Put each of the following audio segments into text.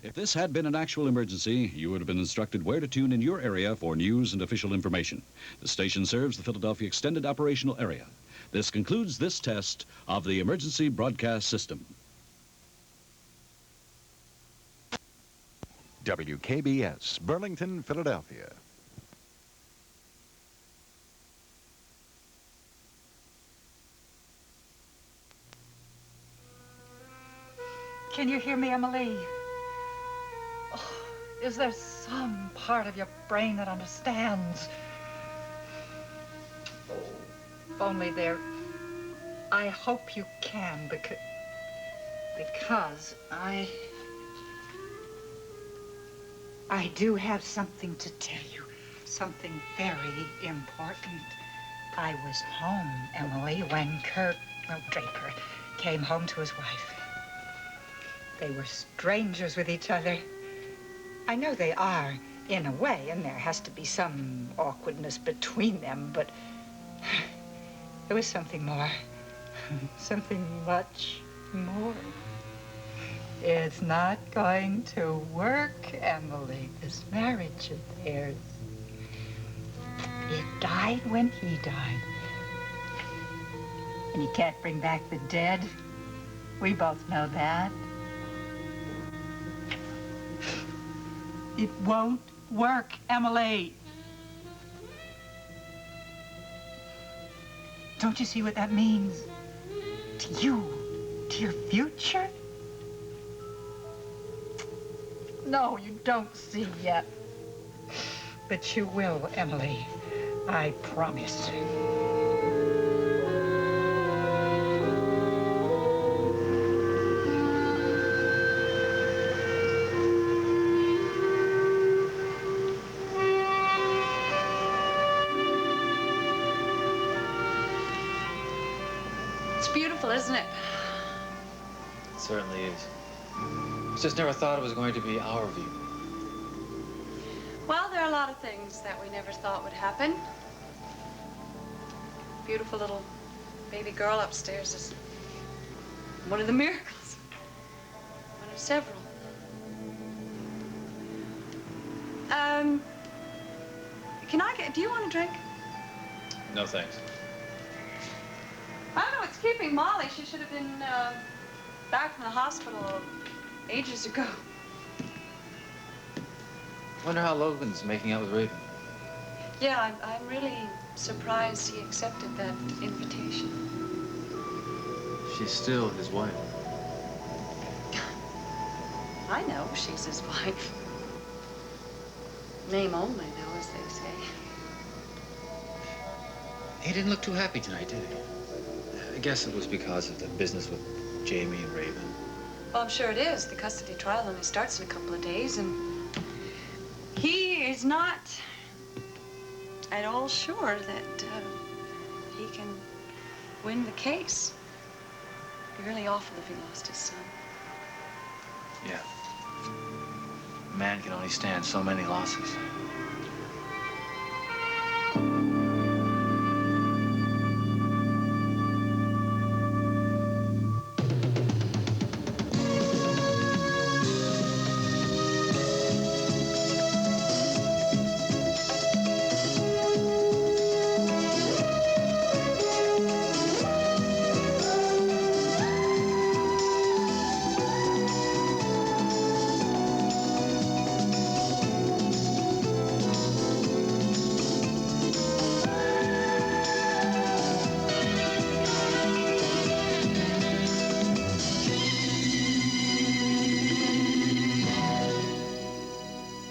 If this had been an actual emergency, you would have been instructed where to tune in your area for news and official information. The station serves the Philadelphia Extended Operational Area. This concludes this test of the Emergency Broadcast System. WKBS, Burlington, Philadelphia. Can you hear me, Emily? Oh, is there some part of your brain that understands? If only there... I hope you can, because I do have something to tell you. Something very important. I was home, Emily, when Draper came home to his wife. They were strangers with each other. I know they are, in a way, and there has to be some awkwardness between them, but there was something more. Something much more. It's not going to work, Emily, this marriage of theirs. It died when he died. And you can't bring back the dead. We both know that. It won't work, Emily. Don't you see what that means? To you, to your future? No, you don't see yet. But you will, Emily. I promise. Beautiful, isn't it? It certainly is. I just never thought it was going to be our view. Well, there are a lot of things that we never thought would happen. Beautiful little baby girl upstairs is one of the miracles. One of several. Do you want a drink? No, thanks. I don't know what's keeping Molly. She should have been back from the hospital ages ago. Wonder how Logan's making out with Raven. Yeah, I'm really surprised he accepted that invitation. She's still his wife. I know she's his wife. Name only, though, as they say. He didn't look too happy tonight, did he? I guess it was because of the business with Jamie and Raven. Well, I'm sure it is. The custody trial only starts in a couple of days, and he is not at all sure that he can win the case. It'd be really awful if he lost his son. Yeah. A man can only stand so many losses.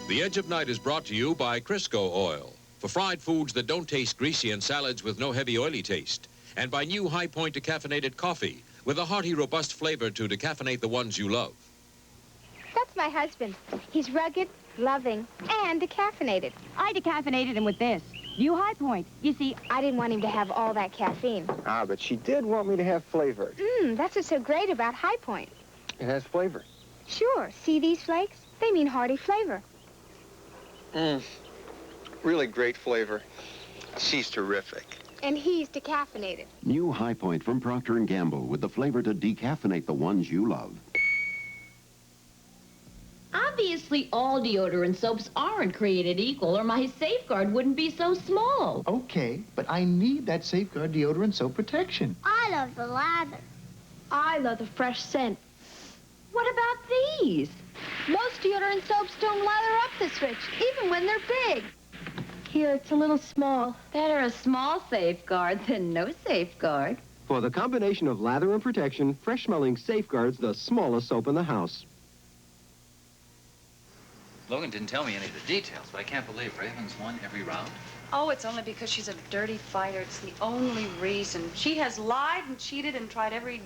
The Edge of Night is brought to you by Crisco Oil, for fried foods that don't taste greasy and salads with no heavy oily taste. And by new High Point decaffeinated coffee, with a hearty, robust flavor to decaffeinate the ones you love. That's my husband. He's rugged, loving, and decaffeinated. I decaffeinated him with this. New High Point. You see, I didn't want him to have all that caffeine. Ah, but she did want me to have flavor. That's what's so great about High Point. It has flavor. Sure. See these flakes? They mean hearty flavor. Really great flavor. She's terrific. And he's decaffeinated. New High Point from Procter & Gamble with the flavor to decaffeinate the ones you love. I'm Obviously, all deodorant soaps aren't created equal, or my safeguard wouldn't be so small. Okay, but I need that safeguard deodorant soap protection. I love the lather. I love the fresh scent. What about these? Most deodorant soaps don't lather up this rich, even when they're big. Here, it's a little small. Better a small safeguard than no safeguard. For the combination of lather and protection, fresh-smelling Safeguard's the smallest soap in the house. Logan didn't tell me any of the details, but I can't believe Raven's won every round. Oh, it's only because she's a dirty fighter. It's the only reason. She has lied and cheated and tried every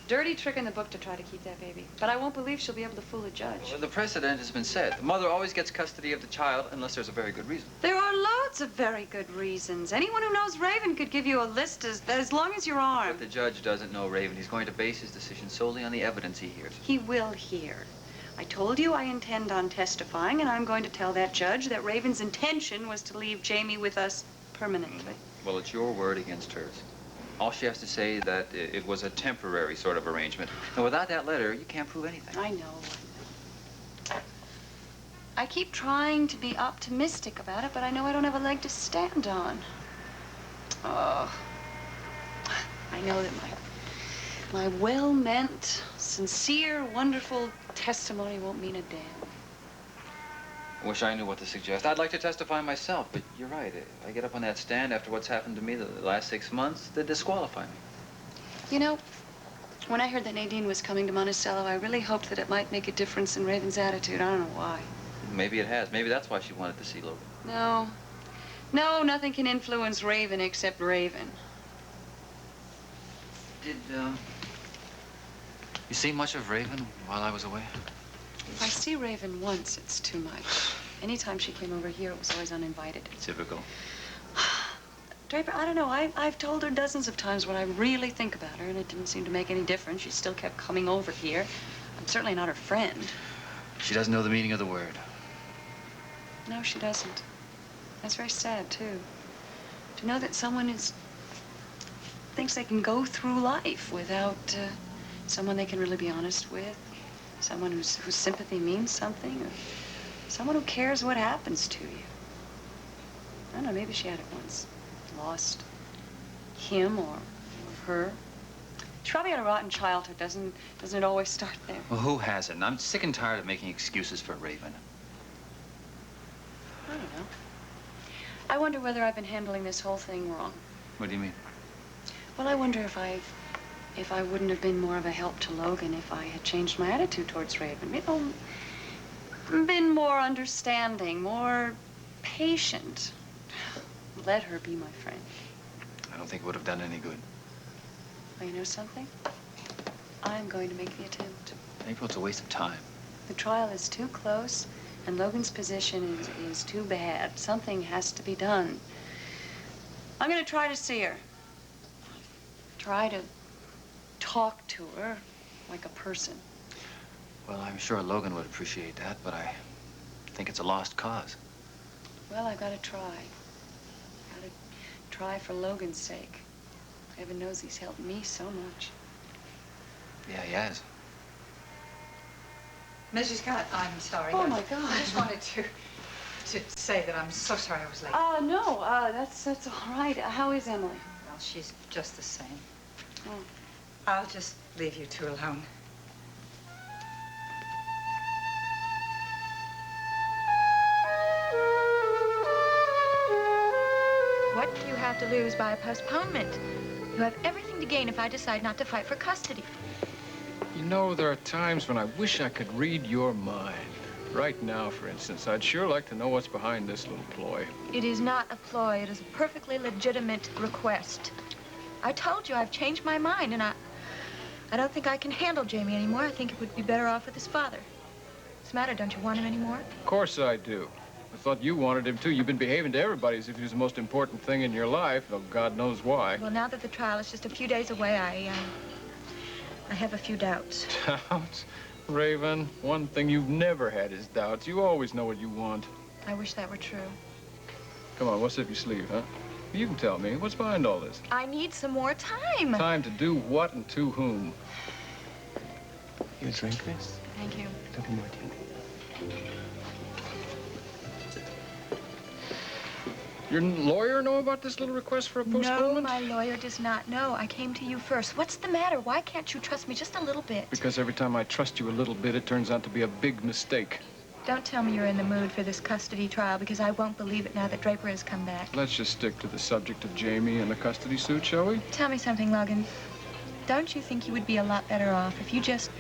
dirty trick in the book to try to keep that baby. But I won't believe she'll be able to fool a judge. Well, the precedent has been set. The mother always gets custody of the child unless there's a very good reason. There are loads of very good reasons. Anyone who knows Raven could give you a list as long as your arm. But the judge doesn't know Raven. He's going to base his decision solely on the evidence he hears. He will hear. I told you I intend on testifying, and I'm going to tell that judge that Raven's intention was to leave Jamie with us permanently. Well, it's your word against hers. All she has to say is that it was a temporary sort of arrangement. And without that letter, you can't prove anything. I know. I keep trying to be optimistic about it, but I know I don't have a leg to stand on. Oh, I know that my well-meant, sincere, wonderful testimony won't mean a damn. I wish I knew what to suggest. I'd like to testify myself, but you're right. If I get up on that stand after what's happened to me the last 6 months, they'd disqualify me. You know, when I heard that Nadine was coming to Monticello, I really hoped that it might make a difference in Raven's attitude. I don't know why. Maybe it has. Maybe that's why she wanted to see Logan. No. No, nothing can influence Raven except Raven. Did, you see much of Raven while I was away? If I see Raven once, it's too much. Anytime she came over here, it was always uninvited. Typical. Draper, I don't know. I've told her dozens of times what I really think about her, and it didn't seem to make any difference. She still kept coming over here. I'm certainly not her friend. She doesn't know the meaning of the word. No, she doesn't. That's very sad, too. To know that someone thinks they can go through life without someone they can really be honest with, someone whose sympathy means something, or someone who cares what happens to you. I don't know, maybe she had it once. Lost him or her. She probably had a rotten childhood. Doesn't it always start there? Well, who hasn't? I'm sick and tired of making excuses for Raven. I don't know. I wonder whether I've been handling this whole thing wrong. What do you mean? Well, I wonder if I wouldn't have been more of a help to Logan if I had changed my attitude towards Raven. You know, been more understanding, more patient. Let her be my friend. I don't think it would have done any good. Well, you know something? I'm going to make the attempt. April, it's a waste of time. The trial is too close, and Logan's position is too bad. Something has to be done. I'm going to try to see her. Try to talk to her like a person. Well, I'm sure Logan would appreciate that, but I think it's a lost cause. Well, I've got to try. Got to try for Logan's sake. Heaven knows he's helped me so much. Yeah, he has. Mrs. Scott, I'm sorry. Oh, my God. I just wanted to say that I'm so sorry I was late. No, that's all right. How is Emily? Well, she's just the same. Oh. I'll just leave you two alone. What do you have to lose by a postponement? You have everything to gain if I decide not to fight for custody. You know, there are times when I wish I could read your mind. Right now, for instance, I'd sure like to know what's behind this little ploy. It is not a ploy. It is a perfectly legitimate request. I told you I've changed my mind, and I don't think I can handle Jamie anymore. I think it would be better off with his father. What's the matter? Don't you want him anymore? Of course I do. I thought you wanted him, too. You've been behaving to everybody as if he was the most important thing in your life, though God knows why. Well, now that the trial is just a few days away, I have a few doubts. Doubts? Raven, one thing you've never had is doubts. You always know what you want. I wish that were true. Come on, what's up your sleeve, huh? You can tell me. What's behind all this? I need some more time. Time to do what and to whom? You drink this? Thank you. Double martini. Your lawyer know about this little request for a postponement? No, my lawyer does not know. I came to you first. What's the matter? Why can't you trust me just a little bit? Because every time I trust you a little bit, it turns out to be a big mistake. Don't tell me you're in the mood for this custody trial, because I won't believe it now that Draper has come back. Let's just stick to the subject of Jamie and the custody suit, shall we? Tell me something, Logan. Don't you think you would be a lot better off if you just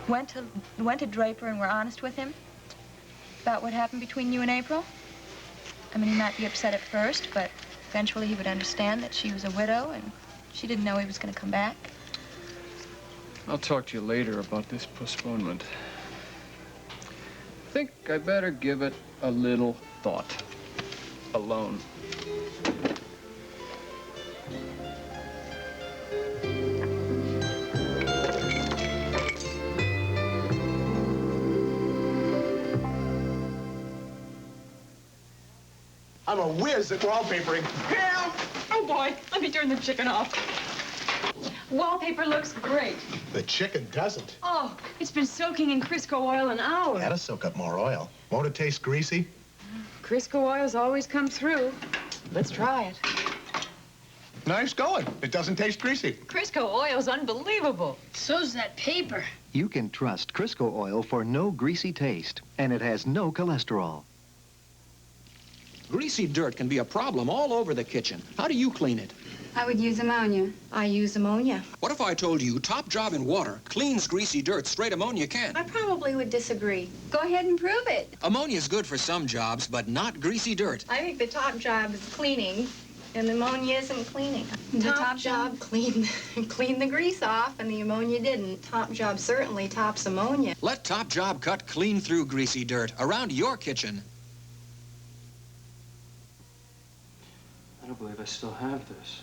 went to Draper and were honest with him about what happened between you and April? I mean, he might be upset at first, but eventually he would understand that she was a widow and she didn't know he was going to come back. I'll talk to you later about this postponement. I think I better give it a little thought. Alone. I'm a whiz at wallpapering. Help! Oh, boy. Let me turn the chicken off. Wallpaper looks great. The chicken doesn't. Oh, it's been soaking in Crisco oil an hour. Gotta soak up more oil. Won't it taste greasy? Crisco oils always come through. Let's try it. Nice going. It doesn't taste greasy. Crisco oil's unbelievable. So's that paper. You can trust Crisco oil for no greasy taste, and it has no cholesterol. Greasy dirt can be a problem all over the kitchen. How do you clean it? I would use ammonia. I use ammonia. What if I told you Top Job in water cleans greasy dirt straight ammonia can? I probably would disagree. Go ahead and prove it. Ammonia's good for some jobs, but not greasy dirt. I think the top job is cleaning, and the ammonia isn't cleaning. The top job cleaned the grease off, and the ammonia didn't. Top job certainly tops ammonia. Let Top Job cut clean through greasy dirt around your kitchen. I don't believe I still have this.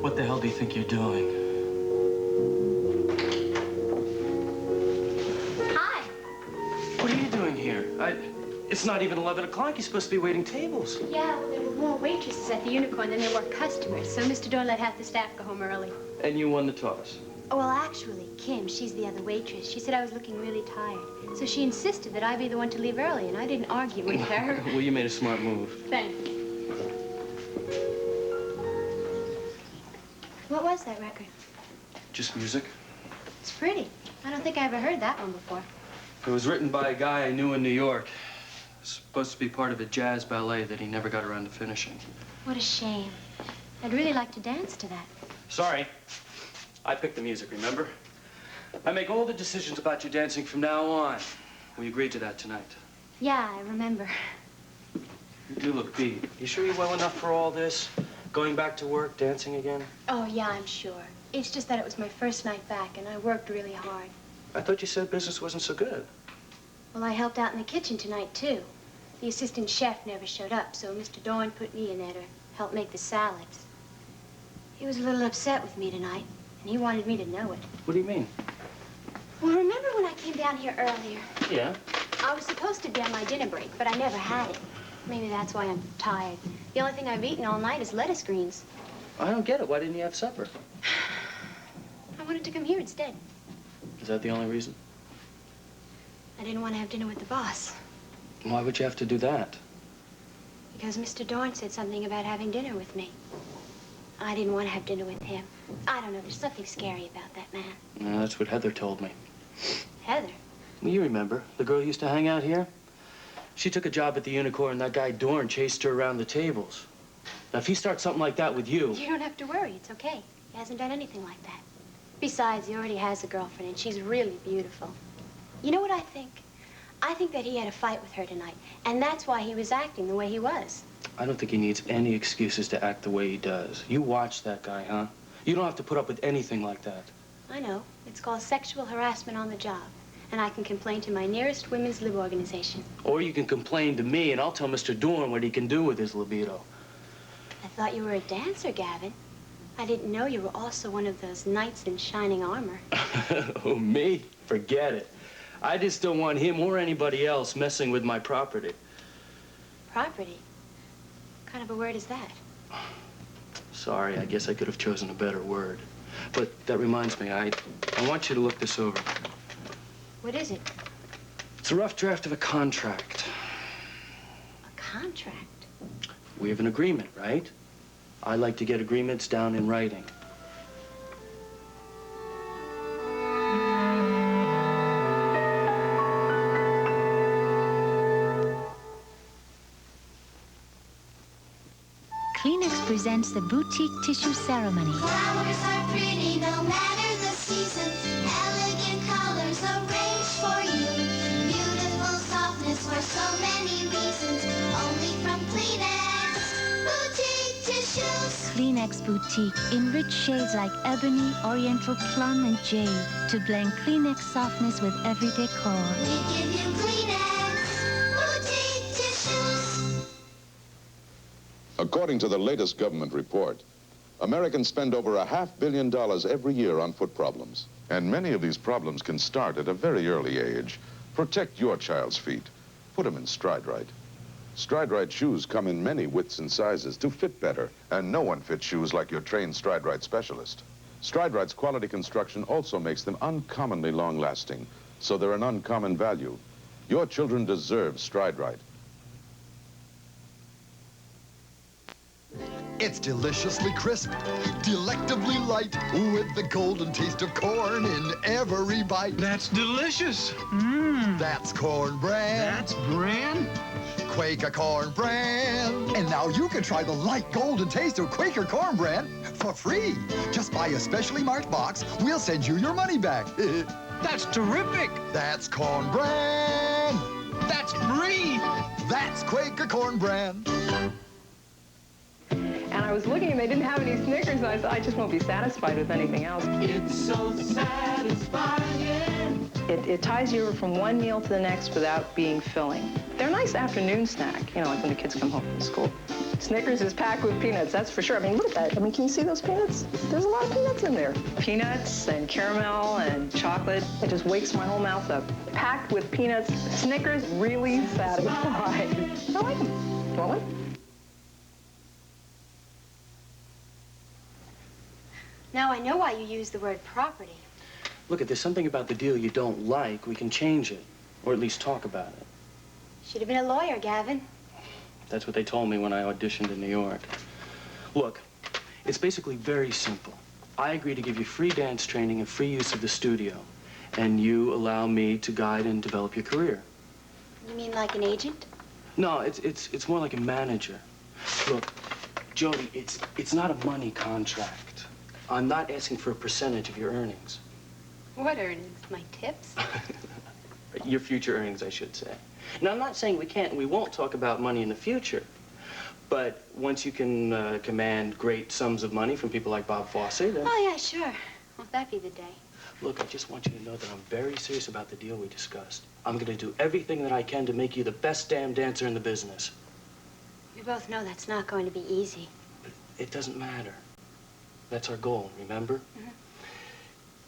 What the hell do you think you're doing? Hi. What are you doing here? It's not even 11 o'clock. You're supposed to be waiting tables. Yeah, well, there were more waitresses at the Unicorn than there were customers, so Mr. Dorn let half the staff go home early. And you won the toss. Oh, well, actually, Kim, she's the other waitress. She said I was looking really tired, so she insisted that I be the one to leave early, and I didn't argue with her. Well, you made a smart move. Thanks. What was that record? Just music. It's pretty. I don't think I ever heard that one before. It was written by a guy I knew in New York. It's supposed to be part of a jazz ballet that he never got around to finishing. What a shame. I'd really like to dance to that. Sorry. I picked the music, remember? I make all the decisions about your dancing from now on. We agreed to that tonight. Yeah, I remember. You do look beat. You sure you're well enough for all this? Going back to work, dancing again? Oh, yeah, I'm sure. It's just that it was my first night back, and I worked really hard. I thought you said business wasn't so good. Well, I helped out in the kitchen tonight, too. The assistant chef never showed up, so Mr. Dorn put me in there to help make the salads. He was a little upset with me tonight, and he wanted me to know it. What do you mean? Well, remember when I came down here earlier? Yeah. I was supposed to be on my dinner break, but I never had it. Maybe that's why I'm tired. The only thing I've eaten all night is lettuce greens. I don't get it. Why didn't you have supper? I wanted to come here instead. Is that the only reason? I didn't want to have dinner with the boss. Why would you have to do that? Because Mr. Dorn said something about having dinner with me. I didn't want to have dinner with him. I don't know. There's something scary about that man. No, that's what Heather told me. Heather? Well, you remember. The girl who used to hang out here? She took a job at the Unicorn, and that guy Dorn chased her around the tables. Now, if he starts something like that with you... You don't have to worry. It's okay. He hasn't done anything like that. Besides, he already has a girlfriend, and she's really beautiful. You know what I think? I think that he had a fight with her tonight, and that's why he was acting the way he was. I don't think he needs any excuses to act the way he does. You watch that guy, huh? You don't have to put up with anything like that. I know. It's called sexual harassment on the job. And I can complain to my nearest women's lib organization. Or you can complain to me, and I'll tell Mr. Dorn what he can do with his libido. I thought you were a dancer, Gavin. I didn't know you were also one of those knights in shining armor. Oh, me? Forget it. I just don't want him or anybody else messing with my property. Property? What kind of a word is that? Sorry, I guess I could have chosen a better word. But that reminds me, I want you to look this over. What is it? It's a rough draft of a contract. A contract? We have an agreement, right? I like to get agreements down in writing. Kleenex presents the Boutique Tissue Ceremony. Flowers are pretty no matter the season. Elegant colors arranged for you. Beautiful softness for so many reasons. Only from Kleenex Boutique Tissues. Kleenex Boutique in rich shades like ebony, oriental plum, and jade to blend Kleenex softness with every decor. We give you Kleenex Boutique Tissues. According to the latest government report, Americans spend over $500 million every year on foot problems. And many of these problems can start at a very early age. Protect your child's feet. Put them in Stride Right. Stride Right shoes come in many widths and sizes to fit better, and no one fits shoes like your trained Stride Right specialist. Stride Right's quality construction also makes them uncommonly long-lasting, so they're an uncommon value. Your children deserve Stride Right. It's deliciously crisp, delectably light, with the golden taste of corn in every bite. That's delicious. That's Corn Bran. That's Bran? Quaker Corn Bran. And now you can try the light golden taste of Quaker Corn Bran for free. Just buy a specially marked box. We'll send you your money back. That's terrific. That's Corn Bran. That's free. That's Quaker Corn Bran. And I was looking and they didn't have any Snickers, and I thought, I just won't be satisfied with anything else. It's so satisfying. It ties you over from one meal to the next without being filling. They're a nice afternoon snack, you know, like when the kids come home from school. Snickers is packed with peanuts, that's for sure. I mean, look at that. I mean, can you see those peanuts? There's a lot of peanuts in there. Peanuts and caramel and chocolate. It just wakes my whole mouth up. Packed with peanuts. Snickers really satisfied. I like them. Do you want one? Now I know why you use the word property. Look, if there's something about the deal you don't like, we can change it, or at least talk about it. Should have been a lawyer, Gavin. That's what they told me when I auditioned in New York. Look, it's basically very simple. I agree to give you free dance training and free use of the studio, and you allow me to guide and develop your career. You mean like an agent? No, it's more like a manager. Look, Jody, it's not a money contract. I'm not asking for a percentage of your earnings. What earnings? My tips? Your future earnings, I should say. Now, I'm not saying we won't talk about money in the future, but once you can command great sums of money from people like Bob Fosse, then... Oh, yeah, sure. Won't that be the day? Look, I just want you to know that I'm very serious about the deal we discussed. I'm going to do everything that I can to make you the best damn dancer in the business. We both know that's not going to be easy. But it doesn't matter. That's our goal, remember? Mm-hmm.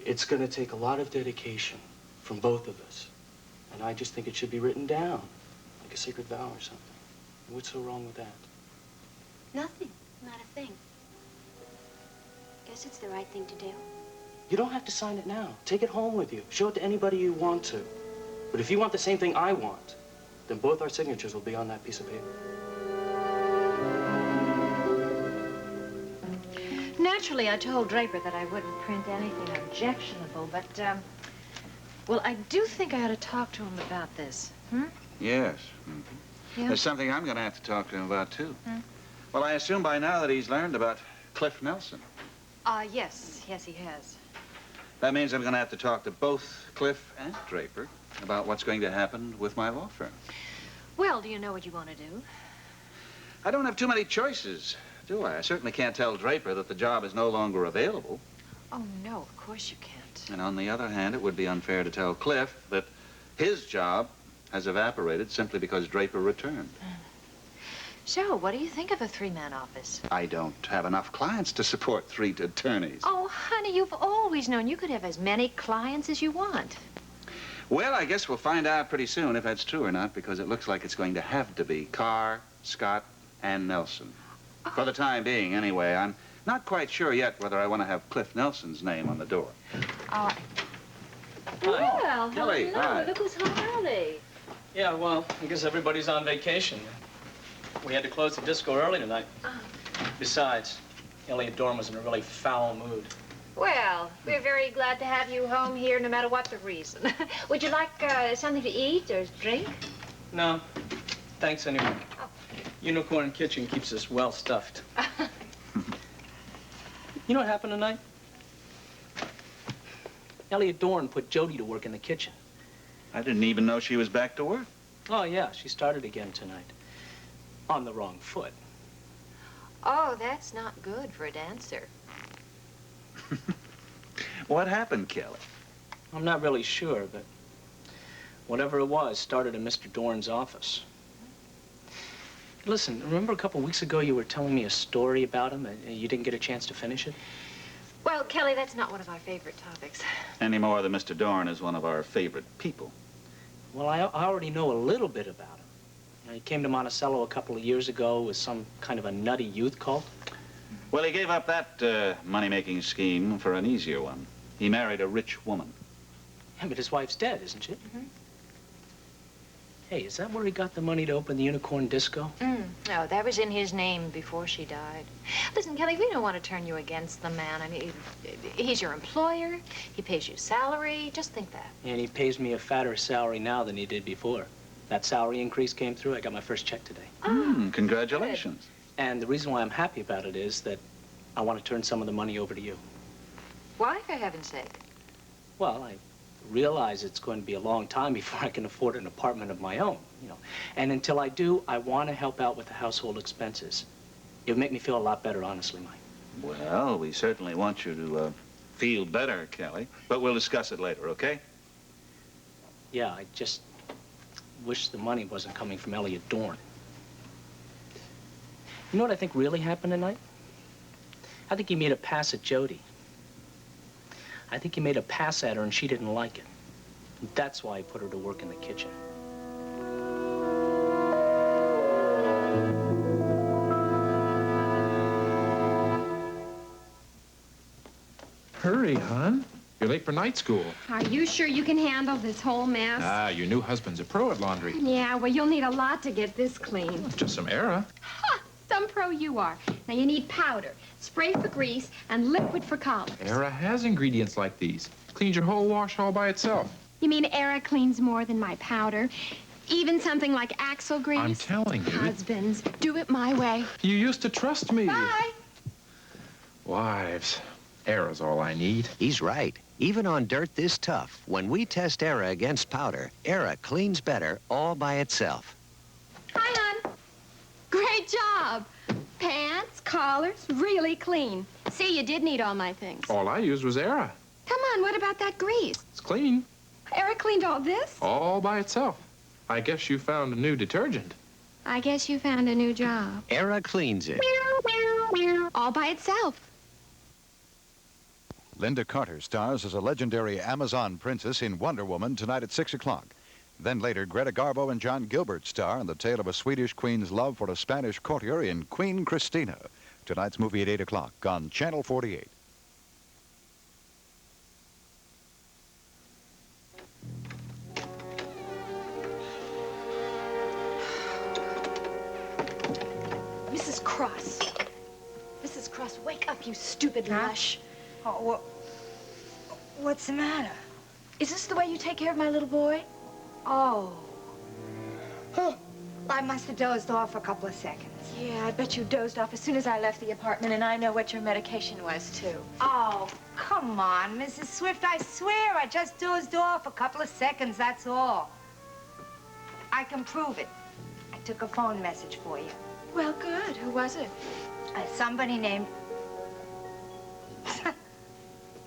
It's going to take a lot of dedication from both of us. And I just think it should be written down, like a sacred vow or something. What's so wrong with that? Nothing. Not a thing. Guess it's the right thing to do. You don't have to sign it now. Take it home with you. Show it to anybody you want to. But if you want the same thing I want, then both our signatures will be on that piece of paper. Naturally, I told Draper that I wouldn't print anything objectionable, but, well, I do think I ought to talk to him about this. Yes. Yeah? There's something I'm going to have to talk to him about, too. Well, I assume by now that he's learned about Cliff Nelson. Yes. Yes, he has. That means I'm going to have to talk to both Cliff and Draper about what's going to happen with my law firm. Well, do you know what you want to do? I don't have too many choices, do I? I certainly can't tell Draper that the job is no longer available. Oh, no, of course you can't. And on the other hand, it would be unfair to tell Cliff that his job has evaporated simply because Draper returned. So, what do you think of a three-man office? I don't have enough clients to support 3 attorneys. Oh, honey, you've always known you could have as many clients as you want. Well, I guess we'll find out pretty soon if that's true or not, because it looks like it's going to have to be Carr, Scott, and Nelson. For the time being, anyway. I'm not quite sure yet whether I want to have Cliff Nelson's name on the door. Well, Kelly, hello. hi. Look who's home early. Yeah, well, I guess everybody's on vacation. We had to close the disco early tonight. Besides, Elliot Dorn was in a really foul mood. Well, we're very glad to have you home here, no matter what the reason. Would you like something to eat or drink? No, thanks anyway. Unicorn Kitchen keeps us well stuffed. You know what happened tonight? Elliot Dorn put Jody to work in the kitchen. I didn't even know she was back to work. Oh, yeah, she started again tonight. On the wrong foot. Oh, that's not good for a dancer. What happened, Kelly? I'm not really sure, but whatever it was started in Mr. Dorn's office. Listen, remember a couple weeks ago you were telling me a story about him and you didn't get a chance to finish it? Well, Kelly, that's not one of our favorite topics. Any more than Mr. Dorn is one of our favorite people. Well, I already know a little bit about him. You know, he came to Monticello a couple of years ago with some kind of a nutty youth cult. Well, he gave up that money-making scheme for an easier one. He married a rich woman. Yeah, but his wife's dead, isn't she? Hey, is that where he got the money to open the Unicorn Disco? No, that was in his name before she died. Listen, Kelly, we don't want to turn you against the man. I mean, he's your employer. He pays you salary. Just think that. And he pays me a fatter salary now than he did before. That salary increase came through. I got my first check today. Congratulations. Good. And the reason why I'm happy about it is that I want to turn some of the money over to you. Why, for heaven's sake? Well, I realize it's going to be a long time before I can afford an apartment of my own, you know. And until I do, I want to help out with the household expenses. It would make me feel a lot better, honestly, Mike. Well, we certainly want you to feel better, Kelly. But we'll discuss it later, okay? Yeah, I just wish the money wasn't coming from Elliot Dorn. You know what I think really happened tonight? I think he made a pass at Jody. I think he made a pass at her and she didn't like it. That's why he put her to work in the kitchen. Hurry, hon. You're late for night school. Are you sure you can handle this whole mess? Ah, your new husband's a pro at laundry. Yeah, well, you'll need a lot to get this clean. Just some Era. Ha! Some pro you are. Now, you need powder, spray for grease, and liquid for collars. Era has ingredients like these. Cleans your whole wash all by itself. You mean Era cleans more than my powder? Even something like axle grease? I'm telling you. Husbands, do it my way. You used to trust me. Bye. Wives. Era's all I need. He's right. Even on dirt this tough, when we test Era against powder, Era cleans better all by itself. Hi, hon. Great job. Pants, collars, really clean. See, you did need all my things. All I used was Era. Come on, what about that grease? It's clean. Era cleaned all this? All by itself. I guess you found a new detergent. I guess you found a new job. Era cleans it. All by itself. Linda Carter stars as a legendary Amazon princess in Wonder Woman tonight at 6 o'clock. Then later, Greta Garbo and John Gilbert star in the tale of a Swedish queen's love for a Spanish courtier in Queen Christina. Tonight's movie at 8 o'clock on Channel 48. Mrs. Cross. Mrs. Cross, wake up, you stupid lush. Oh, what's the matter? Is this the way you take care of my little boy? Oh. Oh, I must have dozed off for a couple of seconds. Yeah, I bet you dozed off as soon as I left the apartment, and I know what your medication was, too. Oh, come on, Mrs. Swift. I swear I just dozed off a couple of seconds, that's all. I can prove it. I took a phone message for you. Well, good. Who was it? Somebody named...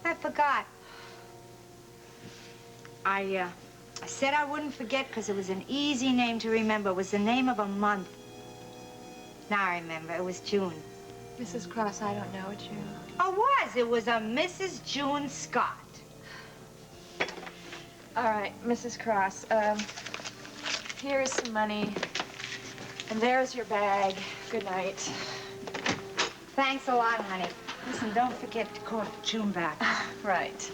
I forgot. I said I wouldn't forget because it was an easy name to remember. It was the name of a month. Now I remember, it was June. Mrs. Cross, I don't know what you... Oh, it was a Mrs. June Scott. All right, Mrs. Cross, here's some money. And there's your bag. Good night. Thanks a lot, honey. Listen, don't forget to call June back. Right.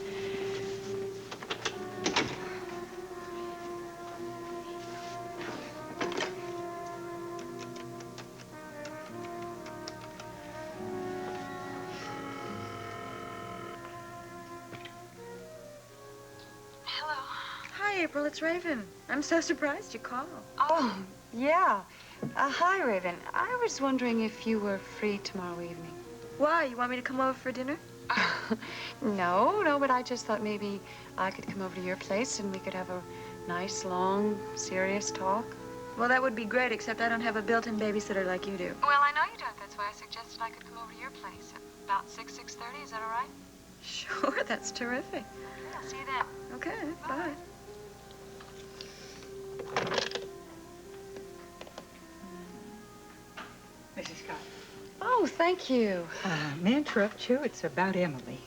Hi, April, it's Raven. I'm so surprised you called. Oh, yeah. Hi, Raven. I was wondering if you were free tomorrow evening. Why? You want me to come over for dinner? No, but I just thought maybe I could come over to your place and we could have a nice, long, serious talk. Well, that would be great, except I don't have a built-in babysitter like you do. Well, I know you don't. That's why I suggested I could come over to your place at about 6:30. Is that all right? Sure, that's terrific. Okay, I'll see you then. Okay, bye. Mrs. Scott. Oh, thank you. May I interrupt you? It's about Emily.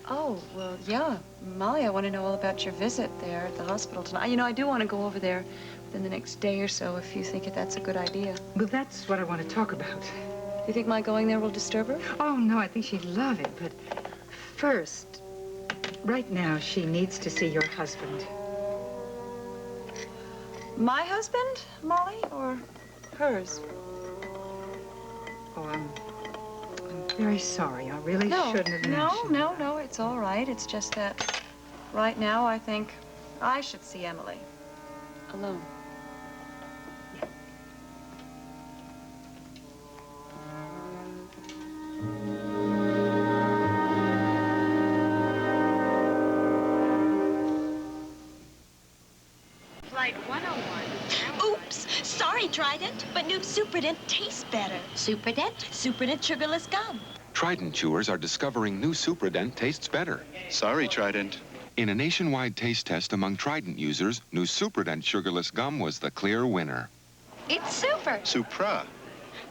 Oh, well, yeah. Molly, I want to know all about your visit there at the hospital tonight. You know, I do want to go over there within the next day or so if you think that's a good idea. Well, that's what I want to talk about. Do you think my going there will disturb her? Oh, no, I think she'd love it. But first, right now, she needs to see your husband. My husband, Molly, or hers? Oh, I'm very sorry. I really shouldn't have mentioned. No, it's all right. It's just that right now I think I should see Emily alone. Flight 101. Oops. Sorry, Trident, but new Superdent tastes better. Superdent? Superdent sugarless gum. Trident chewers are discovering new Superdent tastes better. Sorry, Trident. In a nationwide taste test among Trident users, new Superdent sugarless gum was the clear winner. It's super. Supra.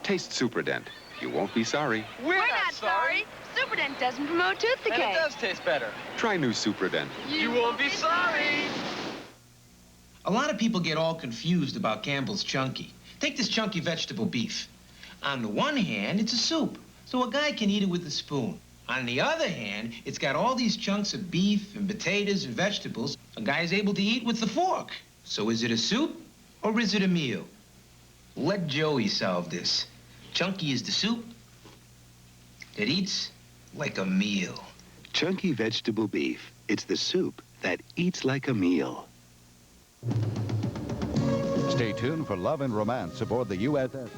Taste Superdent. You won't be sorry. We're not sorry. Superdent doesn't promote tooth decay. And it does taste better. Try new Superdent. You won't be sorry. A lot of people get all confused about Campbell's Chunky. Take this chunky vegetable beef. On the one hand, it's a soup, so a guy can eat it with a spoon. On the other hand, it's got all these chunks of beef and potatoes and vegetables a guy is able to eat with the fork. So is it a soup or is it a meal? Let Joey solve this. Chunky is the soup that eats like a meal. Chunky vegetable beef. It's the soup that eats like a meal. Stay tuned for Love and Romance aboard the USS.